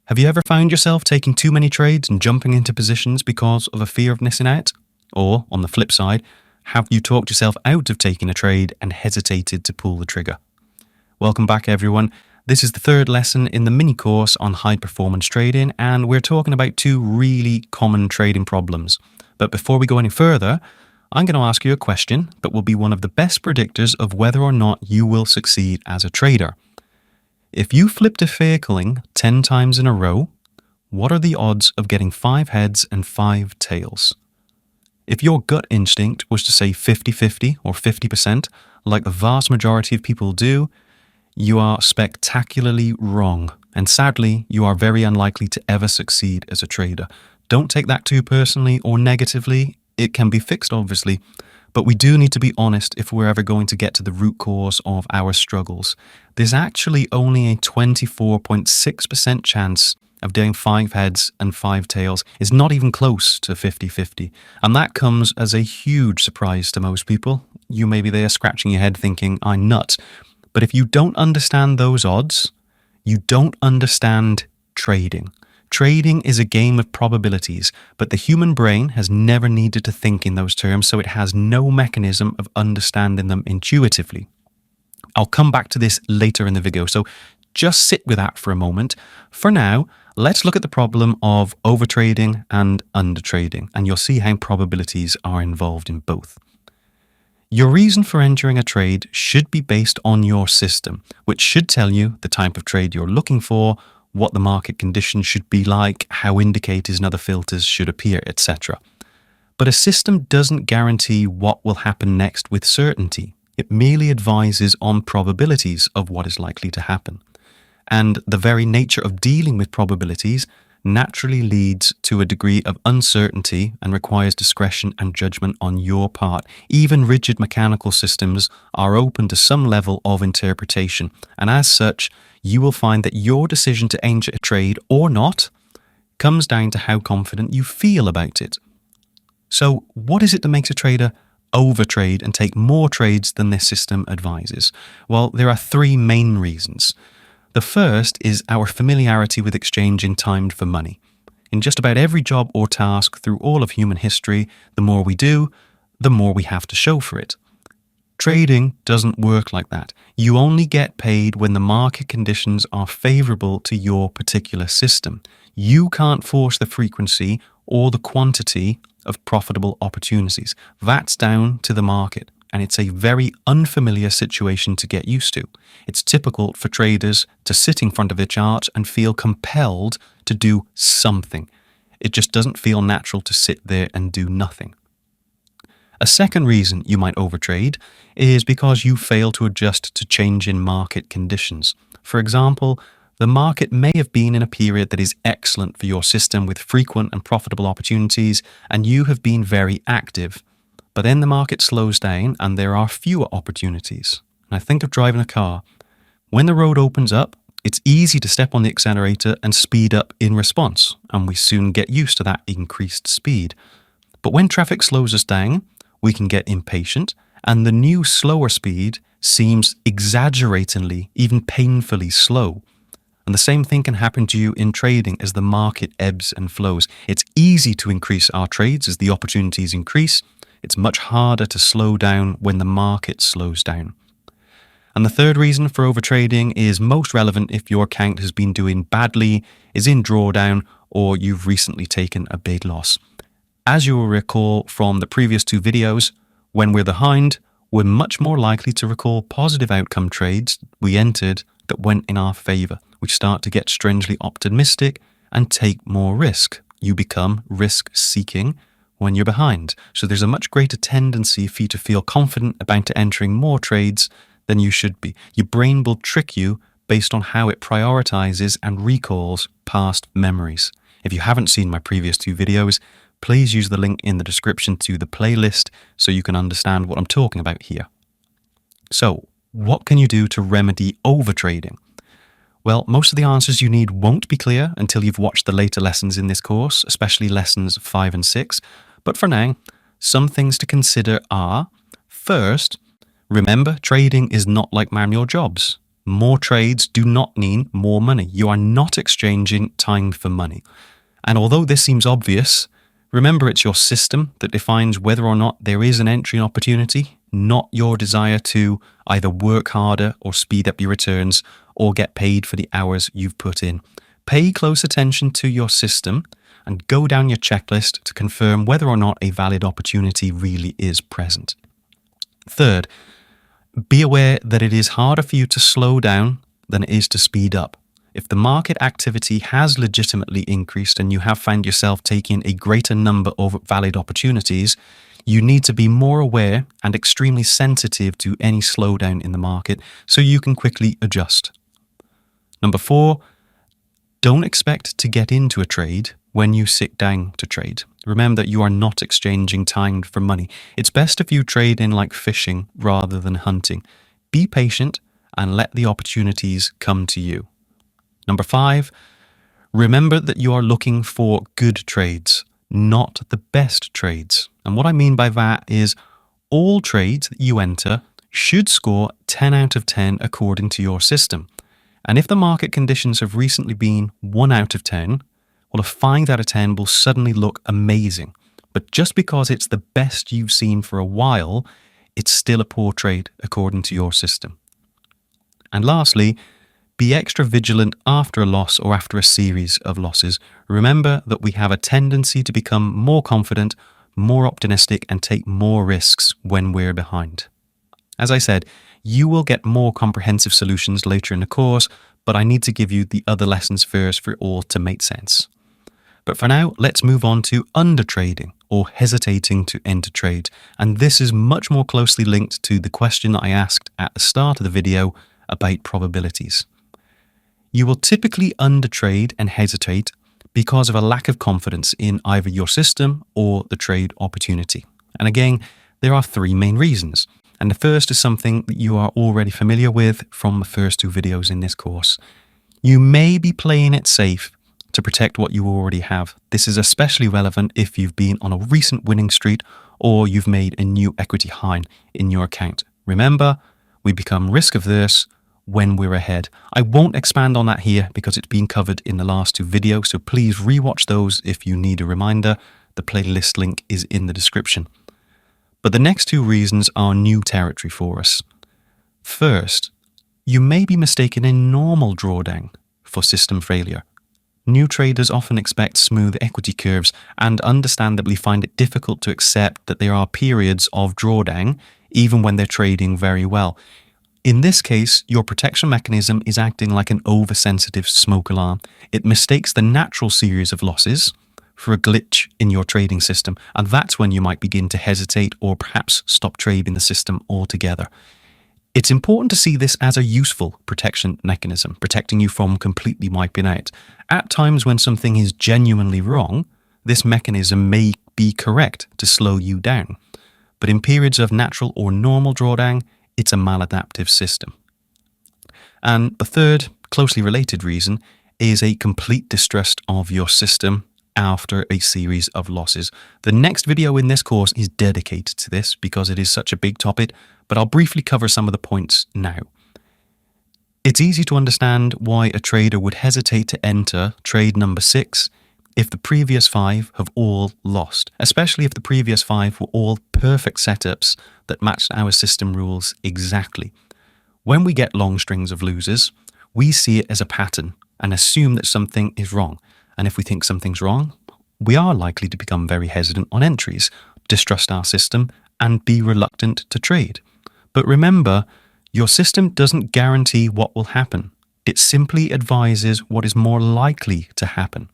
Have you ever found yourself taking too many trades and jumping into positions because of a fear of missing out? Or, on the flip side, have you talked yourself out of taking a trade and hesitated to pull the trigger? Welcome back, everyone. This is the third lesson in the mini course on high performance trading, and we're talking about two really common trading problems. But before we go any further, I'm going to ask you a question that will be one of the best predictors of whether or not you will succeed as a trader. If you flipped a vehicle 10 times in a row, what are the odds of getting 5 heads and 5 tails? If your gut instinct was to say 50-50 or 50%, like the vast majority of people do, you are spectacularly wrong. And sadly, you are very unlikely to ever succeed as a trader. Don't take that too personally or negatively. It can be fixed, obviously. But we do need to be honest if we're ever going to get to the root cause of our struggles. There's actually only a 24.6% chance of getting 5 heads and 5 tails. It's not even close to 50-50. And that comes as a huge surprise to most people. You may be there scratching your head thinking, I'm nuts. But if you don't understand those odds, you don't understand trading. Trading is a game of probabilities, but the human brain has never needed to think in those terms, so it has no mechanism of understanding them intuitively. I'll come back to this later in the video, so just sit with that for a moment. For now, let's look at the problem of overtrading and undertrading, and you'll see how probabilities are involved in both. Your reason for entering a trade should be based on your system, which should tell you the type of trade you're looking for, what the market conditions should be like, how indicators and other filters should appear, etc. But a system doesn't guarantee what will happen next with certainty. It merely advises on probabilities of what is likely to happen. And the very nature of dealing with probabilities naturally leads to a degree of uncertainty and requires discretion and judgment on your part. Even rigid mechanical systems are open to some level of interpretation, and as such, you will find that your decision to enter a trade or not comes down to how confident you feel about it. So, what is it that makes a trader overtrade and take more trades than their system advises? Well, there are 3 main reasons. The first is our familiarity with exchanging time for money. In just about every job or task through all of human history, the more we do, the more we have to show for it. Trading doesn't work like that. You only get paid when the market conditions are favorable to your particular system. You can't force the frequency or the quantity of profitable opportunities. That's down to the market. And it's a very unfamiliar situation to get used to. It's typical for traders to sit in front of a chart and feel compelled to do something. It just doesn't feel natural to sit there and do nothing. A second reason you might overtrade is because you fail to adjust to changing market conditions. For example, the market may have been in a period that is excellent for your system with frequent and profitable opportunities, and you have been very active. But then the market slows down and there are fewer opportunities. Now think of driving a car. When the road opens up, it's easy to step on the accelerator and speed up in response, and we soon get used to that increased speed. But when traffic slows us down, we can get impatient, and the new slower speed seems exaggeratingly, even painfully slow. And the same thing can happen to you in trading as the market ebbs and flows. It's easy to increase our trades as the opportunities increase. It's much harder to slow down when the market slows down. And the third reason for overtrading is most relevant if your account has been doing badly, is in drawdown, or you've recently taken a big loss. As you will recall from the previous 2 videos, when we're behind, we're much more likely to recall positive outcome trades we entered that went in our favor. We start to get strangely optimistic and take more risk. You become risk-seeking when you're behind. So there's a much greater tendency for you to feel confident about entering more trades than you should be. Your brain will trick you based on how it prioritizes and recalls past memories. If you haven't seen my previous 2 videos, please use the link in the description to the playlist so you can understand what I'm talking about here. So, what can you do to remedy overtrading? Well, most of the answers you need won't be clear until you've watched the later lessons in this course, especially lessons 5 and 6. But for now, some things to consider are, first, remember trading is not like manual jobs. More trades do not mean more money. You are not exchanging time for money. And although this seems obvious, remember it's your system that defines whether or not there is an entry opportunity, not your desire to either work harder or speed up your returns or get paid for the hours you've put in. Pay close attention to your system and go down your checklist to confirm whether or not a valid opportunity really is present. Third, be aware that it is harder for you to slow down than it is to speed up. If the market activity has legitimately increased and you have found yourself taking a greater number of valid opportunities, you need to be more aware and extremely sensitive to any slowdown in the market so you can quickly adjust. Number 4, don't expect to get into a trade when you sit down to trade. Remember that you are not exchanging time for money. It's best if you trade in like fishing rather than hunting. Be patient and let the opportunities come to you. Number 5, remember that you are looking for good trades, not the best trades. And what I mean by that is all trades that you enter should score 10 out of 10 according to your system. And if the market conditions have recently been 1 out of 10, well, a 5 out of 10 will suddenly look amazing. But just because it's the best you've seen for a while, it's still a poor trade according to your system. And lastly, be extra vigilant after a loss or after a series of losses. Remember that we have a tendency to become more confident, more optimistic, and take more risks when we're behind. As I said, you will get more comprehensive solutions later in the course, but I need to give you the other lessons first for it all to make sense. But for now, let's move on to undertrading or hesitating to enter trade. And this is much more closely linked to the question that I asked at the start of the video about probabilities. You will typically undertrade and hesitate because of a lack of confidence in either your system or the trade opportunity. And again, there are 3 main reasons. And the first is something that you are already familiar with from the first 2 videos in this course. You may be playing it safe to protect what you already have. This is especially relevant if you've been on a recent winning streak or you've made a new equity high in your account. Remember, we become risk averse when we're ahead. I won't expand on that here because it's been covered in the last 2 videos, so please rewatch those if you need a reminder. The playlist link is in the description. But the next 2 reasons are new territory for us. First, you may be mistaken a normal drawdown for system failure. New traders often expect smooth equity curves and understandably find it difficult to accept that there are periods of drawdown even when they're trading very well. In this case, your protection mechanism is acting like an oversensitive smoke alarm. It mistakes the natural series of losses for a glitch in your trading system, and that's when you might begin to hesitate or perhaps stop trading the system altogether. It's important to see this as a useful protection mechanism, protecting you from completely wiping out. At times when something is genuinely wrong, this mechanism may be correct to slow you down. But in periods of natural or normal drawdown, it's a maladaptive system. And the third, closely related reason is a complete distrust of your system after a series of losses. The next video in this course is dedicated to this because it is such a big topic, but I'll briefly cover some of the points now. It's easy to understand why a trader would hesitate to enter trade number 6 if the previous 5 have all lost, especially if the previous 5 were all perfect setups that matched our system rules exactly. When we get long strings of losers, we see it as a pattern and assume that something is wrong. And if we think something's wrong, we are likely to become very hesitant on entries, distrust our system, and be reluctant to trade. But remember, your system doesn't guarantee what will happen. It simply advises what is more likely to happen.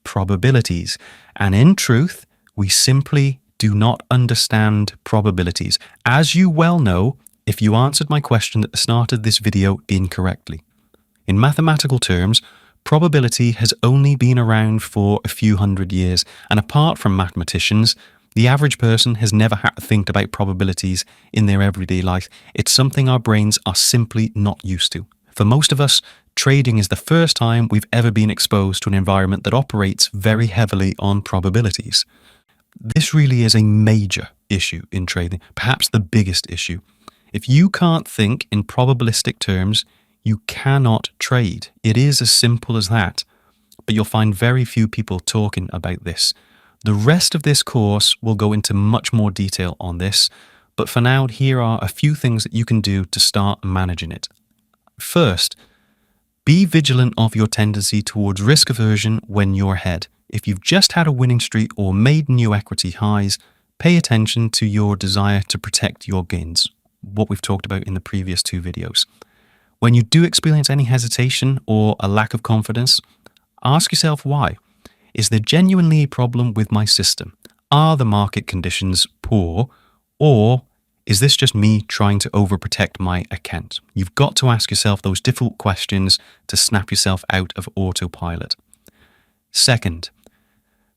Probabilities. And in truth, we simply do not understand probabilities. As you well know, if you answered my question at the start of this video incorrectly. In mathematical terms, probability has only been around for a few hundred years, and apart from mathematicians, the average person has never had to think about probabilities in their everyday life. It's something our brains are simply not used to. For most of us, trading is the first time we've ever been exposed to an environment that operates very heavily on probabilities. This really is a major issue in trading, perhaps the biggest issue. If you can't think in probabilistic terms, You cannot trade. It is as simple as that. But you'll find very few people talking about this. The rest of this course will go into much more detail on this, but for now, here are a few things that you can do to start managing it. First, be vigilant of your tendency towards risk aversion when you're ahead. If you've just had a winning streak or made new equity highs, pay attention to your desire to protect your gains, what we've talked about in the previous 2 videos. When you do experience any hesitation or a lack of confidence, ask yourself why. Is there genuinely a problem with my system? Are the market conditions poor? Or is this just me trying to overprotect my account? You've got to ask yourself those difficult questions to snap yourself out of autopilot. Second,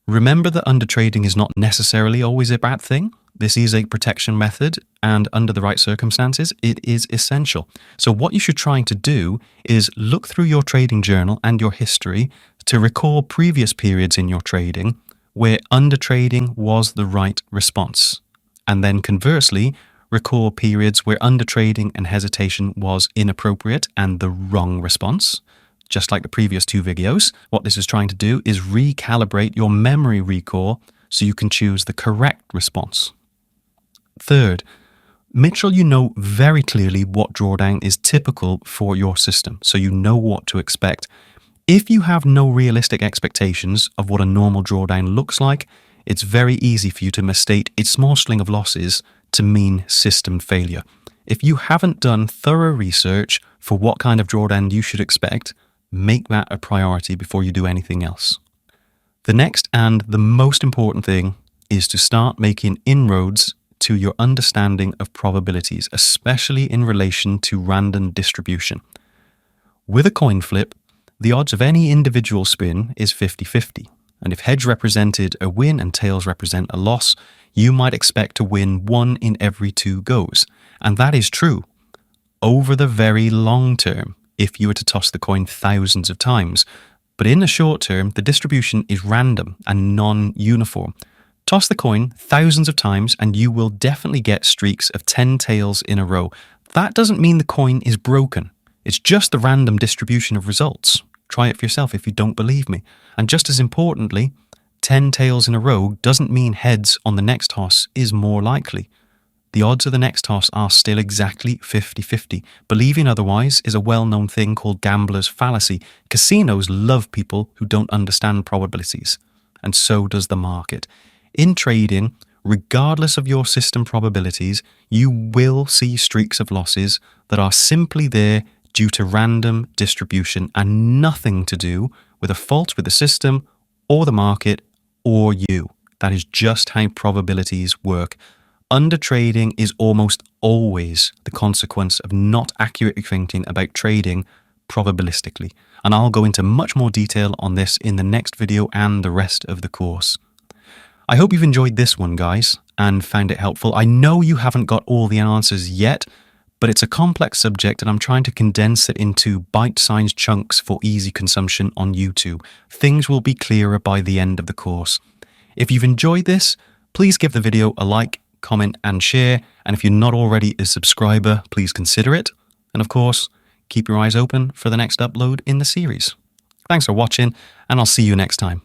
remember that undertrading is not necessarily always a bad thing. This is a protection method, and under the right circumstances, it is essential. So what you should try to do is look through your trading journal and your history to recall previous periods in your trading where undertrading was the right response. And then conversely, recall periods where undertrading and hesitation was inappropriate and the wrong response. Just like the previous 2 videos, what this is trying to do is recalibrate your memory recall so you can choose the correct response. Third, make sure you know very clearly what drawdown is typical for your system, so you know what to expect. If you have no realistic expectations of what a normal drawdown looks like, it's very easy for you to mistake its small string of losses to mean system failure. If you haven't done thorough research for what kind of drawdown you should expect, make that a priority before you do anything else. The next and the most important thing is to start making inroads to your understanding of probabilities, especially in relation to random distribution. With a coin flip, the odds of any individual spin is 50-50. And if heads represented a win and tails represent a loss, you might expect to win 1 in every 2 goes. And that is true over the very long term if you were to toss the coin thousands of times. But in the short term, the distribution is random and non-uniform. Toss the coin thousands of times and you will definitely get streaks of 10 tails in a row. That doesn't mean the coin is broken. It's just the random distribution of results. Try it for yourself if you don't believe me. And just as importantly, 10 tails in a row doesn't mean heads on the next toss is more likely. The odds of the next toss are still exactly 50-50. Believing otherwise is a well-known thing called gambler's fallacy. Casinos love people who don't understand probabilities, and so does the market. In trading, regardless of your system probabilities, you will see streaks of losses that are simply there due to random distribution and nothing to do with a fault with the system or the market or you. That is just how probabilities work. Undertrading is almost always the consequence of not accurately thinking about trading probabilistically. And I'll go into much more detail on this in the next video and the rest of the course. I hope you've enjoyed this one, guys, and found it helpful. I know you haven't got all the answers yet, but it's a complex subject and I'm trying to condense it into bite-sized chunks for easy consumption on YouTube. Things will be clearer by the end of the course. If you've enjoyed this, please give the video a like, comment and share. And if you're not already a subscriber, please consider it. And of course, keep your eyes open for the next upload in the series. Thanks for watching and I'll see you next time.